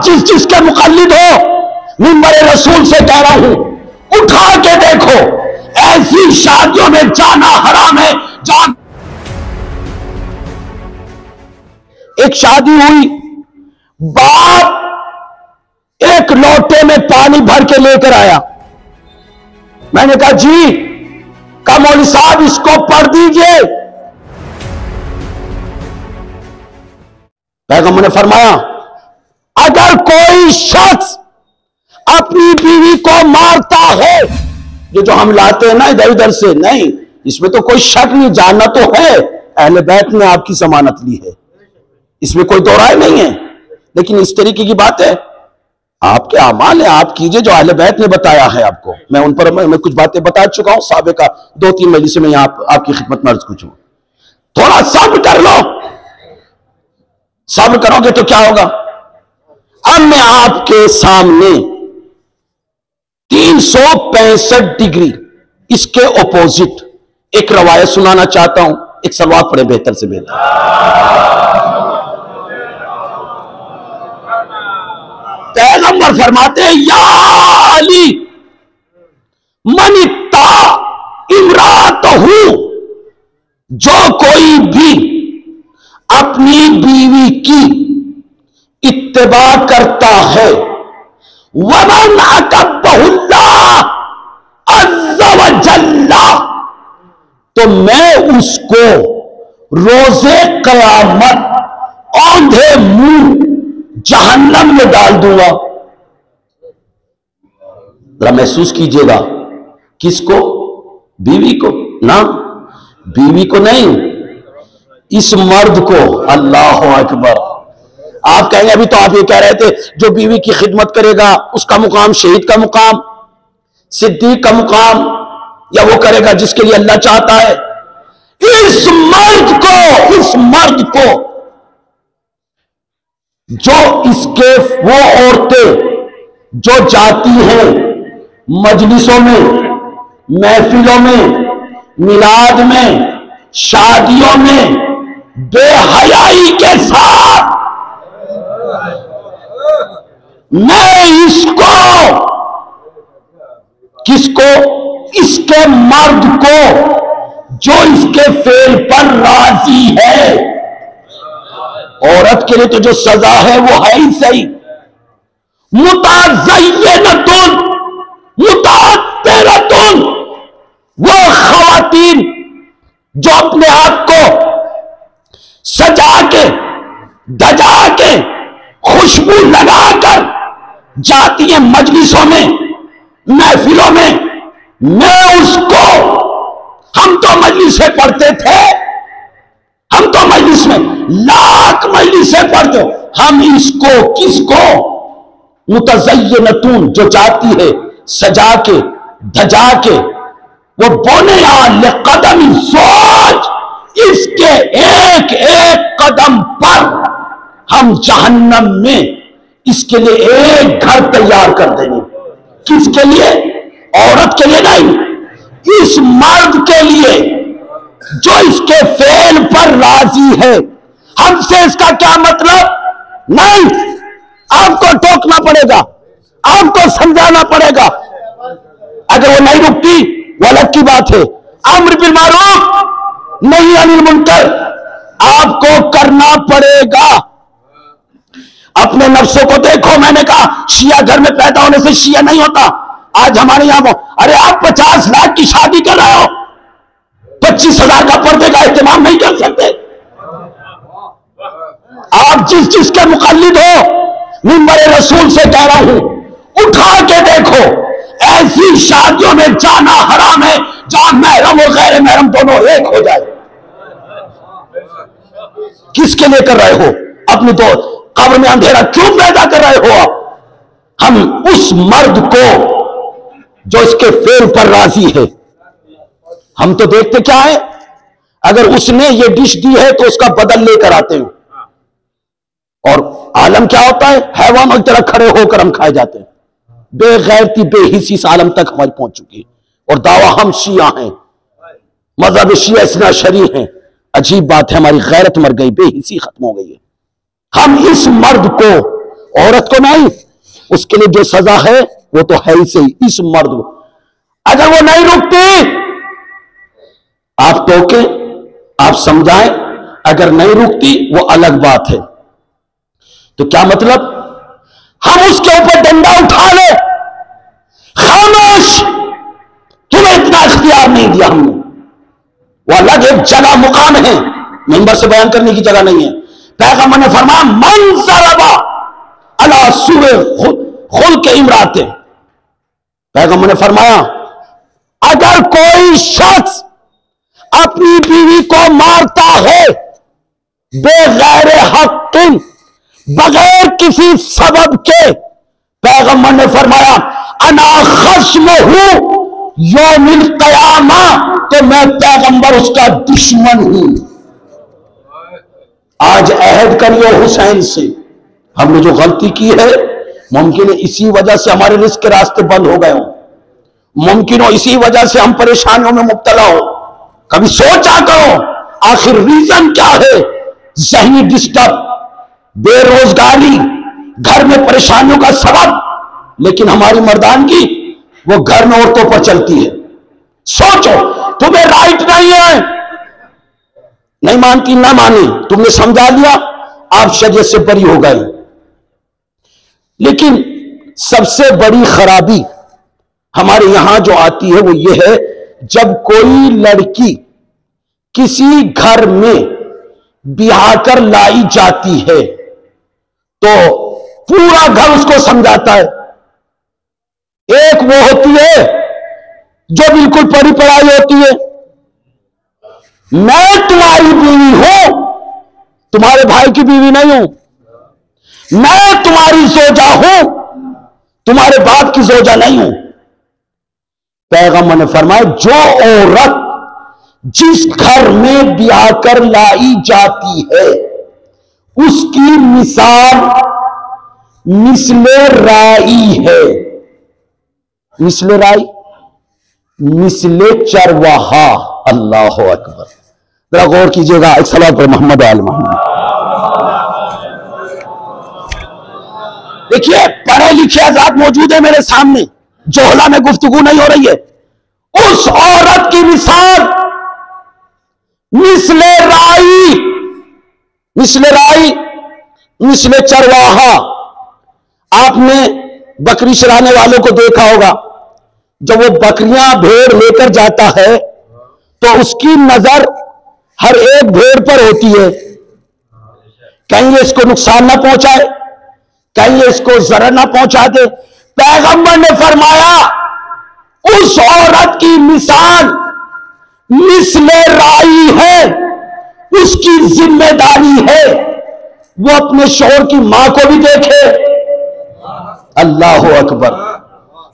जिस जिसके मुकल्लिद हो मिंबर रसूल से कह रहा हूं, उठा के देखो, ऐसी शादियों में जाना हराम है जहां एक शादी हुई, बाप एक लोटे में पानी भर के लेकर आया। मैंने कहा जी का मौलवी साहब इसको पढ़ दीजिए। पैगंबर ने फरमाया अगर कोई शख्स अपनी बीवी को मारता है, ये जो हम लाते हैं ना इधर उधर से, नहीं, इसमें तो कोई शक नहीं, जानना तो है अहले बैत ने आपकी जमानत ली है, इसमें कोई दो राय नहीं है। लेकिन इस तरीके की बात है, आपके अमाल है, आप कीजिए जो अहले बैत ने बताया है आपको। मैं उन पर मैं कुछ बातें बता चुका हूं, साबिका 2-3 मजलिस में यहां आपकी खिदमत में अर्ज कुछ हूं। थोड़ा सब्र कर लो, सब्र करोगे तो क्या होगा। अब मैं आपके सामने 365 डिग्री इसके ऑपोजिट एक रवायत सुनाना चाहता हूं। एक सलवात पढ़े बेहतर से बेहतर। पैगंबर फरमाते हैं या अली मनिता इमरातहू, जो कोई भी अपनी बीवी की इत्तिबा करता है, वमन अकब्बहुल्लाह अज़्ज़ा व जल्ला, तो मैं उसको रोजे क़यामत औंधे मुंह जहन्नम में डाल दूंगा। जरा महसूस कीजिएगा, किसको? बीवी को ना, बीवी को नहीं, इस मर्द को। अल्लाह अकबर। आप कहेंगे अभी तो आप ये कह रहे थे जो बीवी की खिदमत करेगा उसका मुकाम शहीद का मुकाम, सिद्दीक का मुकाम, या वो करेगा जिसके लिए अल्लाह चाहता है। इस मर्द को जो इसके वो औरतें जो जाती हैं मजलिसों में, महफिलों में, मिलाद में, शादियों में बेहयाई के साथ, मैं इसको, किसको? इसके मर्द को जो इसके फेल पर राजी है। औरत के लिए तो जो सजा है वो है ही सही। मुताज़य्यनतुन मुतात्तिरतुन, वो खवातीन जो अपने आप को सजा के धजा के खुशबू लगाकर जाती है मजलिसों में, महफिलों में, मैं उसको, हम तो मजलिस से पढ़ते थे, हम तो मजलिस में लाख मजलिस से पढ़ते, हम इसको, किसको? मुतज़य्यनतुन, जो जाती है सजा के धजा के, वो बुनियान लिक़दम ज़ौज, इसके एक एक कदम पर हम जहन्नम में इसके लिए एक घर तैयार कर देंगे। किसके लिए? औरत के लिए नहीं, इस मर्द के लिए जो इसके फेल पर राजी है। हमसे इसका क्या मतलब? नहीं, आपको टोकना पड़ेगा, आपको समझाना पड़ेगा। अगर वो नहीं रुकती वो अलग की बात है। अम्र बिल मारूफ नहीं अनिल मुनकर आपको करना पड़ेगा। अपने नफ्सों को देखो। मैंने कहा शिया घर में पैदा होने से शिया नहीं होता। आज हमारे यहां, अरे आप 50 लाख की शादी कर रहे हो, 25,000 का पर्दे का इस्तेमाल नहीं कर सकते। आप जिस जिसके मुकल्लिद हो मिंबर रसूल से कह रहा हूं, उठा के देखो, ऐसी शादियों में जाना हराम है जहां महरम और गैर महरम दोनों एक हो जाए। किसके लिए कर रहे हो? अपनी तो कब्र में अंधेरा क्यों पैदा कर रहे हो आप? हम उस मर्द को जो इसके फेल पर राजी है, हम तो देखते क्या है, अगर उसने ये डिश दी है तो उसका बदल लेकर आते हैं, और आलम क्या होता है, हैवानों की तरह खड़े होकर हम खाए जाते हैं। बेगैरती बेहिसी इस आलम तक हमारी पहुंच चुकी है, और दावा हम शिया हैं, मजहब शिया इस्ना शरी हैं। अजीब बात है, हमारी गैरत मर गई, बेहिसी खत्म हो गई है। हम इस मर्द को औरत को नहीं, उसके लिए जो सजा है वो तो है ही सही। इस मर्द को अगर वो नहीं रुकती, आप टोके, आप समझाएं, अगर नहीं रुकती वो अलग बात है। तो क्या मतलब, हम उसके ऊपर डंडा उठा ले, खामोश, तुम्हें इतना इख्तियार नहीं दिया हमने। वो अलग एक जगह मुकाम है, मेंबर से बयान करने की जगह नहीं है। पैगंबर ने फरमाया मन ज़रबा अला सूरे खुल के इमराते, पैगंबर ने फरमाया अगर कोई शख्स अपनी बीवी को मारता है बेगैर हक़, बगैर किसी सबब के, पैगंबर ने फरमाया अना खश्महू यौमिल क़यामा, तो मैं पैगंबर उसका दुश्मन हूं। आज अहद करियो हुसैन से, हमने जो गलती की है मुमकिन है इसी वजह से हमारे रिस्क के रास्ते बंद हो गए हो, मुमकिन हो इसी वजह से हम परेशानियों में मुब्तला हो। कभी सोचा करो आखिर रीजन क्या है? ज़हनी डिस्टर्ब, बेरोजगारी, घर में परेशानियों का सबब, लेकिन हमारी मर्दानगी वो घर में औरतों पर चलती है। सोचो, तुम्हें राइट नहीं है, नहीं मानती ना मानी, तुमने समझा लिया, आप शरीयत से बरी हो गए। लेकिन सबसे बड़ी खराबी हमारे यहां जो आती है वो ये है, जब कोई लड़की किसी घर में ब्याह कर लाई जाती है तो पूरा घर उसको समझाता है। एक वो होती है जो बिल्कुल पढ़ी पढ़ाई होती है, मैं तुम्हारी बीवी हूं, तुम्हारे भाई की बीवी नहीं हूं, मैं तुम्हारी जोजा हूं, तुम्हारे बाप की जोजा नहीं हूं। पैगंबर ने फरमाया जो औरत जिस घर में ब्याह कर लाई जाती है उसकी मिसाल मिसले राई है। मिसले राई, मिसले चरवाहा। अल्लाह अकबर, जरा गौर कीजिएगा। एक सलात पर मोहम्मद आल मोहम्मद। देखिए पढ़े लिखे आजाद मौजूद है मेरे सामने, जोहला में गुफ्तगू नहीं हो रही है। उस औरत की मिसाल मिसले राई, मिसले राई, मिसले चरवाहा। आपने बकरी चराने वालों को देखा होगा, जब वो बकरियां भेड़ लेकर जाता है तो उसकी नजर हर एक भेड़ पर होती है, कहीं ये इसको नुकसान ना पहुंचाए, कहीं ये इसको जरा ना पहुंचा दे। पैगंबर ने फरमाया उस औरत की मिसाल मिसले राई है, उसकी जिम्मेदारी है वो अपने शौहर की मां को भी देखे, अल्लाह अकबर,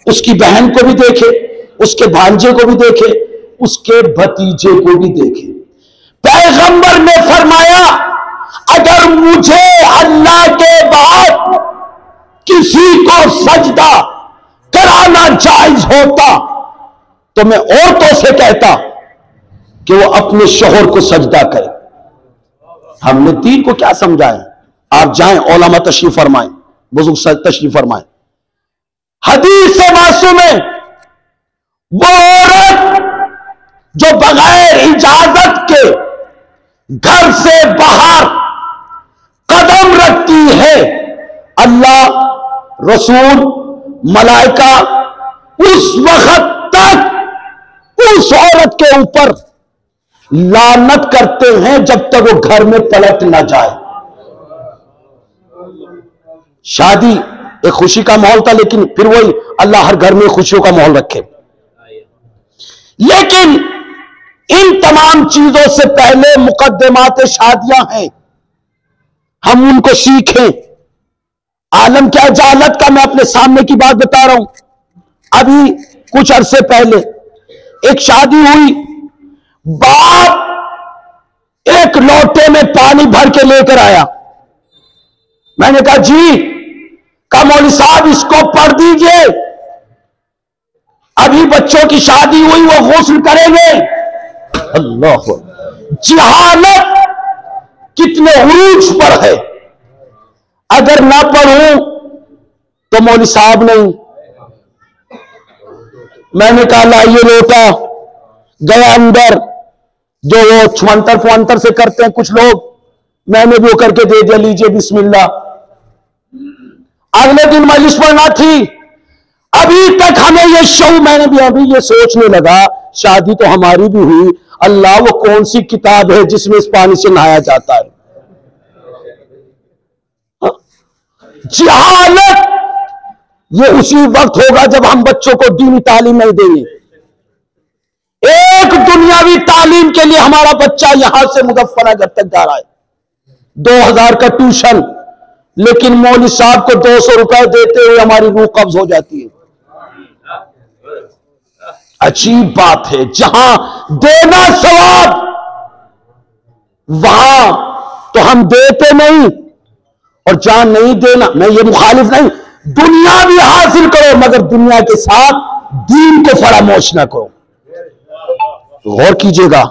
उसकी बहन को भी देखे, उसके भांजे को भी देखे, उसके भतीजे को भी देखे। पैगंबर ने फरमाया अगर मुझे अल्लाह के बाद किसी को सजदा कराना जायज होता तो मैं औरतों से कहता कि वो अपने शौहर को सजदा करे। हमने दीन को क्या समझाएं? आप जाएं, उलमा तशरीफ फरमाएं, बुजुर्ग तशरीफ फरमाएं। हदीस से मासूम है वो औरत जो बगैर इजाजत के घर से बाहर कदम रखती है, अल्लाह, रसूल, मलाइका उस वक्त तक उस औरत के ऊपर लानत करते हैं जब तक वो घर में पलट ना जाए। शादी एक खुशी का माहौल था, लेकिन फिर वही, अल्लाह हर घर में खुशियों का माहौल रखे। लेकिन इन तमाम चीजों से पहले मुकद्दमात शादियां हैं, हम उनको सीखें। आलम क्या जहालत का, मैं अपने सामने की बात बता रहा हूं। अभी कुछ अरसे पहले एक शादी हुई, बाप एक लोटे में पानी भर के लेकर आया। मैंने कहा जी, का मौलवी साहब इसको पढ़ दीजिए, अभी बच्चों की शादी हुई, वो गुस्ल करेंगे। अल्लाह, जहालत कितने उरूज पर है। अगर ना पढ़ूं तो मौलवी साहब नहीं। मैंने कहा लाइए लोटा, गया अंदर, जो वो छुअंतर फुअंतर से करते हैं कुछ लोग, मैंने भी वो करके दे दिया, लीजिए बिस्मिल्लाह। अगले दिन मजलिस पढ़ना थी, अभी तक हमें ये शौक, मैंने भी अभी ये सोचने लगा, शादी तो हमारी भी हुई, अल्लाह वो कौन सी किताब है जिसमें इस पानी से नहाया जाता है। जहालत ये उसी वक्त होगा जब हम बच्चों को दीनी तालीम नहीं देंगे। एक दुनियावी तालीम के लिए हमारा बच्चा यहां से मुजफ्फरनगर तक जा रहा है, 2000 का ट्यूशन, लेकिन मौलवी साहब को 200 रुपए देते हुए हमारी रूह कब्ज हो जाती है। अजीब बात है, जहां देना सवाब वहां तो हम देते नहीं, और जहां नहीं देना, मैं ये मुखालिफ नहीं, दुनिया भी हासिल करो मगर दुनिया के साथ दीन को फरामोश ना करो। गौर कीजिएगा।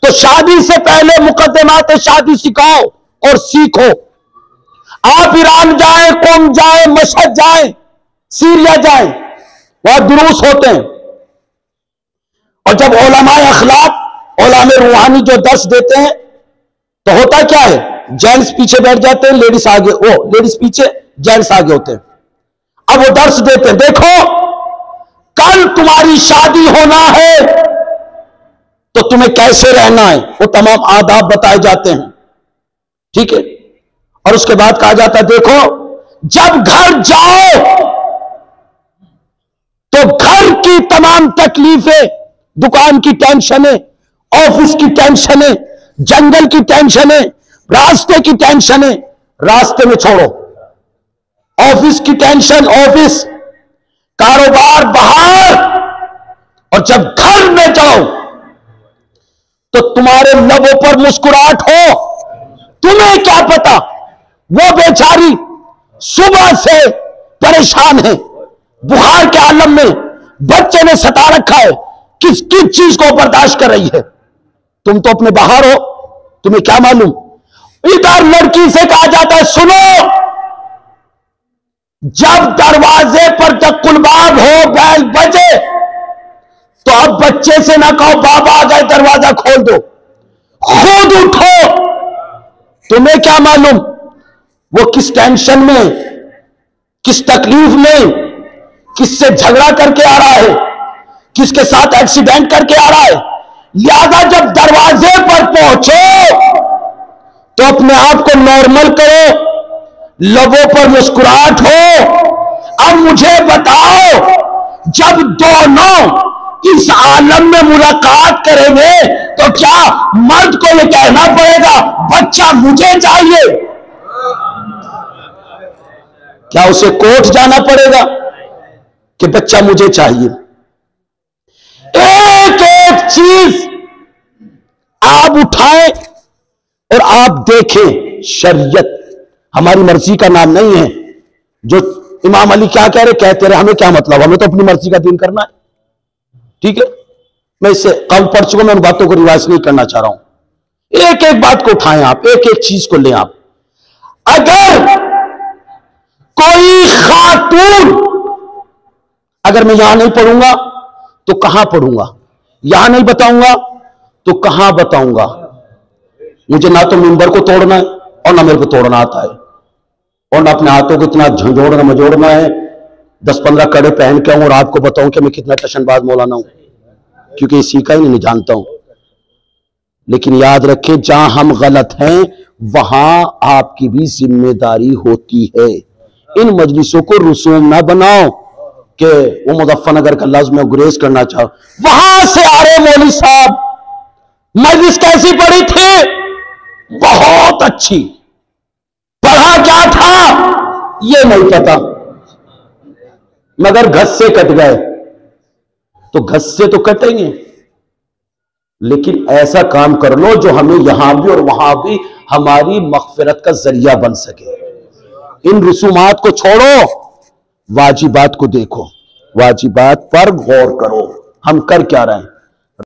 तो शादी से पहले मुकद्दमात शादी सिखाओ और सीखो। आप ईरान जाएं, कौम जाएं, मशहद जाएं, सीरिया जाएं, वहां दुरूस होते हैं, और जब उलमाए अखलाक, उलमाए रूहानी जो दर्स देते हैं, तो होता क्या है, जेंट्स पीछे बैठ जाते हैं, लेडीज आगे, वो लेडीज पीछे, जेंट्स आगे होते हैं। अब वो दर्स देते हैं, देखो कल तुम्हारी शादी होना है तो तुम्हें कैसे रहना है, वो तमाम आदाब बताए जाते हैं, ठीक है। और उसके बाद कहा जाता है, देखो जब घर जाओ तो घर की तमाम तकलीफें, दुकान की टेंशनें, ऑफिस की टेंशनें, जंगल की टेंशनें, रास्ते की टेंशनें रास्ते में छोड़ो, ऑफिस की टेंशन ऑफिस, कारोबार बाहर, और जब घर में जाओ तो तुम्हारे लबों पर मुस्कुराहट हो। तुम्हें क्या पता वो बेचारी सुबह से परेशान है, बुखार के आलम में, बच्चे ने सता रखा है, किस किस चीज को बर्दाश्त कर रही है। तुम तो अपने बाहर हो, तुम्हें क्या मालूम। इधर लड़की से कहा जाता है, सुनो जब दरवाजे पर तकुलबाब हो, बैल बजे, तो अब बच्चे से ना कहो बाबा आ गए दरवाजा खोल दो, खुद उठो। तुम्हें क्या मालूम वो किस टेंशन में, किस तकलीफ में, किससे झगड़ा करके आ रहा है, किसके साथ एक्सीडेंट करके आ रहा है। लिहाजा जब दरवाजे पर पहुंचो तो अपने आप को नॉर्मल करो, लबों पर मुस्कुराहट हो। अब मुझे बताओ, जब दोनों इस आलम में मुलाकात करेंगे तो क्या मर्द को यह कहना पड़ेगा बच्चा मुझे चाहिए? क्या उसे कोर्ट जाना पड़ेगा कि बच्चा मुझे चाहिए? एक एक चीज आप उठाएं और आप देखें, शरीयत हमारी मर्जी का नाम नहीं है। जो इमाम अली क्या कह रहे, कहते रहे, हमें क्या मतलब, हमें तो अपनी मर्जी का दीन करना है, ठीक है। मैं इससे कल पढ़ चुका, मैं उन बातों को रिवाइज नहीं करना चाह रहा हूं। एक एक बात को उठाएं आप, एक एक चीज को लें आप। अगर कोई खातून, अगर मैं यहां नहीं पढ़ूंगा तो कहां पढ़ूंगा, यहां नहीं बताऊंगा तो कहां बताऊंगा। मुझे ना तो मिंबर को तोड़ना है और ना मेरे को तोड़ना आता है, और ना अपने हाथों को इतना झंझोड़ना मझोड़ना है 10-15 कड़े पहन के आऊं और आपको बताऊं कि मैं कितना टशनबाज मौलाना हूं, क्योंकि ये सीखा ही नहीं जानता हूं। लेकिन याद रखें, जहां हम गलत हैं वहां आपकी भी जिम्मेदारी होती है। इन मजलिसों को रसूम ना बनाओ कि वो मुजफ्फरनगर का लफ्ज में गुरेज करना चाहो। वहां से आ रहे मौलवी साहब, मजलिस कैसी पड़ी थी? बहुत अच्छी। पढ़ा क्या था ये नहीं पता, मगर घस से कट गए। तो घस से तो कटेंगे, लेकिन ऐसा काम कर लो जो हमें यहां भी और वहां भी हमारी मग़फ़िरत का जरिया बन सके। इन रसूमात को छोड़ो, वाजिबात को देखो, वाजिबात पर गौर करो। हम कर क्या रहे हैं?